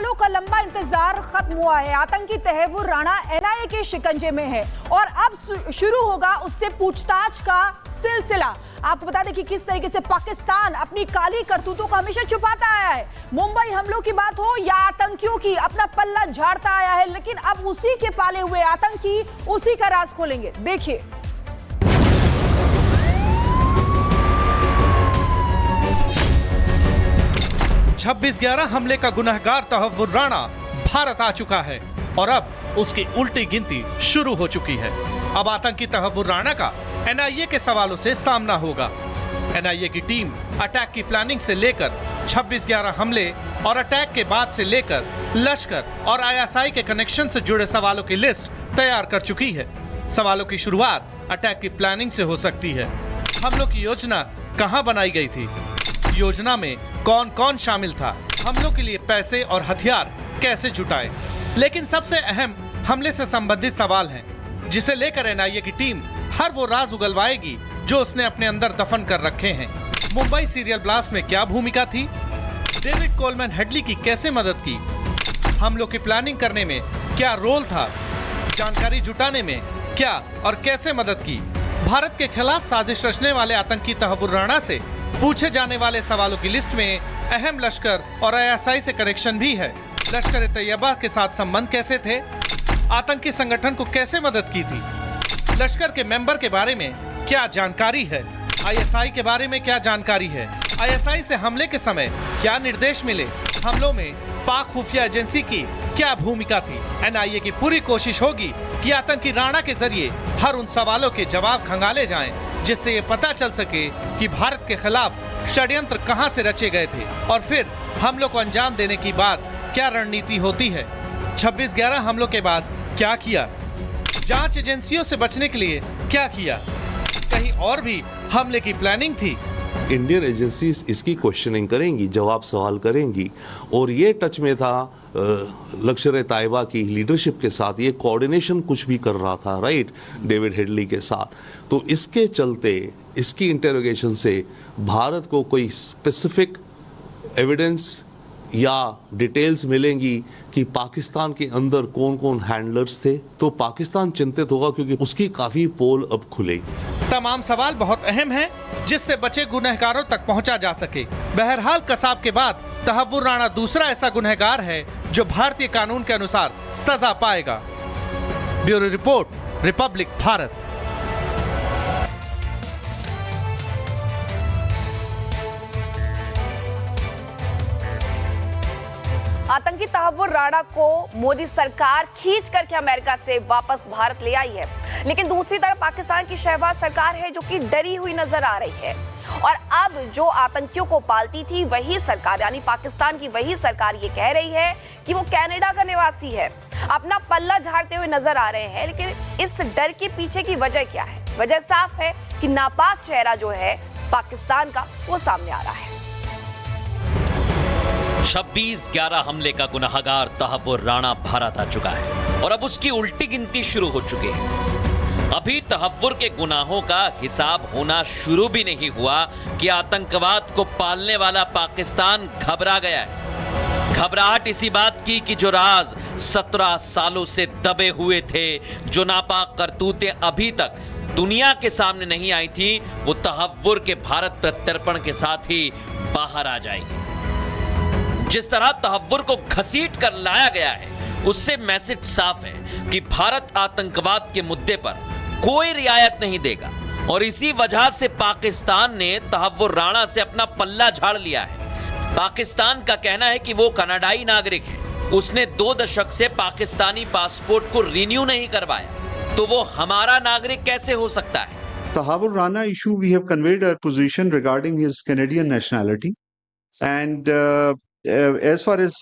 सालों का लंबा इंतजार खत्म हुआ है। आतंकी तहव्वुर राणा एनआईए के शिकंजे में है और अब शुरू होगा उससे पूछताछ का सिलसिला। आपको बता दें कि किस तरीके से पाकिस्तान अपनी काली करतूतों को हमेशा छुपाता आया है। मुंबई हमलों की बात हो या आतंकियों की, अपना पल्ला झाड़ता आया है, लेकिन अब उसी के पाले हुए आतंकी उसी का राज खोलेंगे। देखिए 26/11 हमले का गुनहगार तहव्वुर राणा भारत आ चुका है और अब उसकी उल्टी गिनती शुरू हो चुकी है। अब आतंकी तहव्वुर राणा का एनआईए के सवालों से सामना होगा। एनआईए की टीम अटैक की प्लानिंग से लेकर 26/11 हमले और अटैक के बाद से लेकर लश्कर और आईएसआई के कनेक्शन से जुड़े सवालों की लिस्ट तैयार कर चुकी है। सवालों की शुरुआत अटैक की प्लानिंग से हो सकती है। हमलों की योजना कहां बनाई गई थी? योजना में कौन कौन शामिल था? हमलों के लिए पैसे और हथियार कैसे जुटाए? लेकिन सबसे अहम हमले से संबंधित सवाल हैं, जिसे लेकर एनआईए की टीम हर वो राज उगलवाएगी जो उसने अपने अंदर दफन कर रखे हैं। मुंबई सीरियल ब्लास्ट में क्या भूमिका थी? डेविड कोलमैन हेडली की कैसे मदद की? हमलों की प्लानिंग करने में क्या रोल था? जानकारी जुटाने में क्या और कैसे मदद की? भारत के खिलाफ साजिश रचने वाले आतंकी तहव्वुर राणा से पूछे जाने वाले सवालों की लिस्ट में अहम लश्कर और आईएसआई से कनेक्शन भी है। लश्कर ए तैयबा के साथ संबंध कैसे थे? आतंकी संगठन को कैसे मदद की थी? लश्कर के मेंबर के बारे में क्या जानकारी है? आईएसआई के बारे में क्या जानकारी है? आईएसआई से हमले के समय क्या निर्देश मिले? हमलों में पाक खुफिया एजेंसी की क्या भूमिका थी? एनआईए की पूरी कोशिश होगी कि आतंकी राणा के जरिए हर उन सवालों के जवाब खंगाले जाएं, जिससे ये पता चल सके कि भारत के खिलाफ षड्यंत्र कहां से रचे गए थे और फिर हमलों को अंजाम देने की बाद क्या रणनीति होती है। 26/11 हमलों के बाद क्या किया? जांच एजेंसियों से बचने के लिए क्या किया? कहीं और भी हमले की प्लानिंग थी? इंडियन एजेंसीज इसकी क्वेश्चनिंग करेंगी, जवाब सवाल करेंगी और ये टच में था लश्कर ए तैयबा की लीडरशिप के साथ, ये कोऑर्डिनेशन कुछ भी कर रहा था, राइट, डेविड हेडली के साथ। तो इसके चलते इसकी इंटेरोगेशन से भारत को कोई स्पेसिफिक एविडेंस या डिटेल्स मिलेंगी कि पाकिस्तान के अंदर कौन कौन हैंडलर्स थे, तो पाकिस्तान चिंतित होगा क्योंकि उसकी काफी पोल अब खुलेगी। तमाम सवाल बहुत अहम हैं, जिससे बचे गुनहगारों तक पहुंचा जा सके। बहरहाल कसाब के बाद तहव्वुर राणा दूसरा ऐसा गुनहगार है जो भारतीय कानून के अनुसार सजा पाएगा। Bureau report, Republic Bharat. आतंकी तहव्वुर राणा को मोदी सरकार खींच करके अमेरिका से वापस भारत ले आई है, लेकिन दूसरी तरफ पाकिस्तान की शहबाज सरकार है जो कि डरी हुई नजर आ रही है। और अब जो आतंकियों को पालती थी वही सरकार, यानी पाकिस्तान की वही सरकार ये कह रही है कि वो कनाडा का निवासी है, अपना पल्ला झाड़ते हुए नजर आ रहे हैं। लेकिन इस डर के पीछे की वजह क्या है? वजह साफ है कि नापाक चेहरा जो है पाकिस्तान का, वो सामने आ रहा है। 26/11 हमले का गुनहगार तहव्वुर राणा भारत आ चुका है और अब उसकी उल्टी गिनती शुरू हो चुकी है। अभी तहव्वुर के गुनाहों का हिसाब होना शुरू भी नहीं हुआ कि आतंकवाद को पालने वाला पाकिस्तान घबरा गया है। घबराहट इसी बात की कि जो राज 17 सालों से दबे हुए थे, जो नापाक करतूतें अभी तक दुनिया के सामने नहीं आई थी, वो तहव्वुर के भारत प्रत्यर्पण के साथ ही बाहर आ जाएगी। जिस तरह तहव्वुर को घसीट कर लाया गया है, उससे मैसेज साफ है कि भारत आतंकवाद के मुद्दे पर कोई रियायत नहीं देगा और इसी वजह से पाकिस्तान ने तहव्वुर राणा से अपना पल्ला झाड़ लिया है। पाकिस्तान का कहना है कि वो कनाडाई नागरिक है, उसने 2 दशक से पाकिस्तानी पासपोर्ट को रिन्यू नहीं करवाया, तो वो हमारा नागरिक कैसे हो सकता है? Tawwur Rana issue, we have conveyed our position regarding his Canadian nationality, and as far as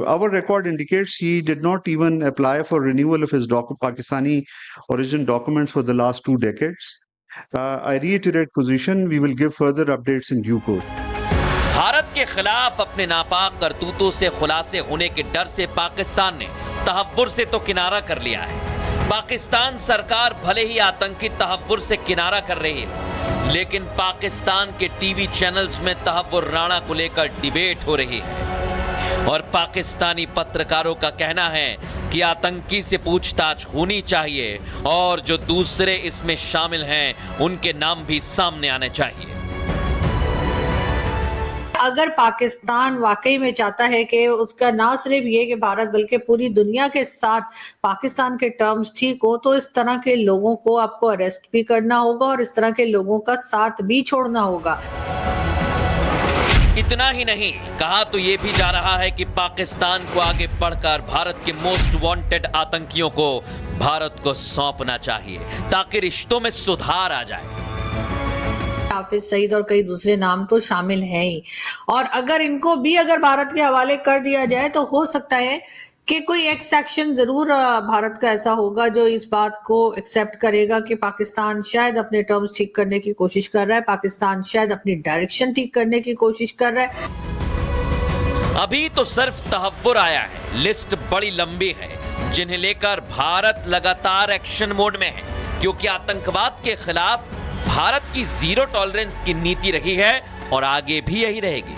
our record indicates, he did not even apply for renewal of his Pakistani origin documents for the last 2 decades. I reiterate position, we will give further updates in due course. Bharat के खिलाफ अपने नापाक करतूतों से खुलासे होने के डर से पाकिस्तान ने तहव्वुर से तो किनारा कर लिया है। पाकिस्तान सरकार भले ही आतंकी तहव्वुर से किनारा कर रही है, लेकिन पाकिस्तान के टीवी चैनल्स में तहव्वुर राणा को लेकर डिबेट हो रही है। और पाकिस्तानी पत्रकारों का कहना है कि आतंकी से पूछताछ होनी चाहिए और जो दूसरे इसमें शामिल हैं उनके नाम भी सामने आने चाहिए। अगर पाकिस्तान वाकई में चाहता है कि उसका ना सिर्फ ये कि भारत बल्कि पूरी दुनिया के साथ पाकिस्तान के टर्म्स ठीक हो, तो इस तरह के लोगों को आपको अरेस्ट भी करना होगा और इस तरह के लोगों का साथ भी छोड़ना होगा। इतना ही नहीं, कहा तो ये भी जा रहा है कि पाकिस्तान को आगे बढ़कर भारत के मोस्ट वांटेड आतंकियों को भारत को सौंपना चाहिए ताकि रिश्तों में सुधार आ जाए। हाफिज सईद और कई दूसरे नाम तो शामिल हैं ही, और अगर इनको भी अगर भारत के हवाले कर दिया जाए तो हो सकता है कि कोई एक सेक्शन जरूर भारत का ऐसा होगा जो इस बात को एक्सेप्ट करेगा कि पाकिस्तान शायद अपने टर्म्स ठीक करने की कोशिश कर रहा है, पाकिस्तान शायद अपनी डायरेक्शन ठीक करने की कोशिश कर रहा है। अभी तो सिर्फ तहव्वुर आया है, लिस्ट बड़ी लंबी है जिन्हें लेकर भारत लगातार एक्शन मोड में है, क्योंकि आतंकवाद के खिलाफ भारत की जीरो टॉलरेंस की नीति रही है और आगे भी यही रहेगी।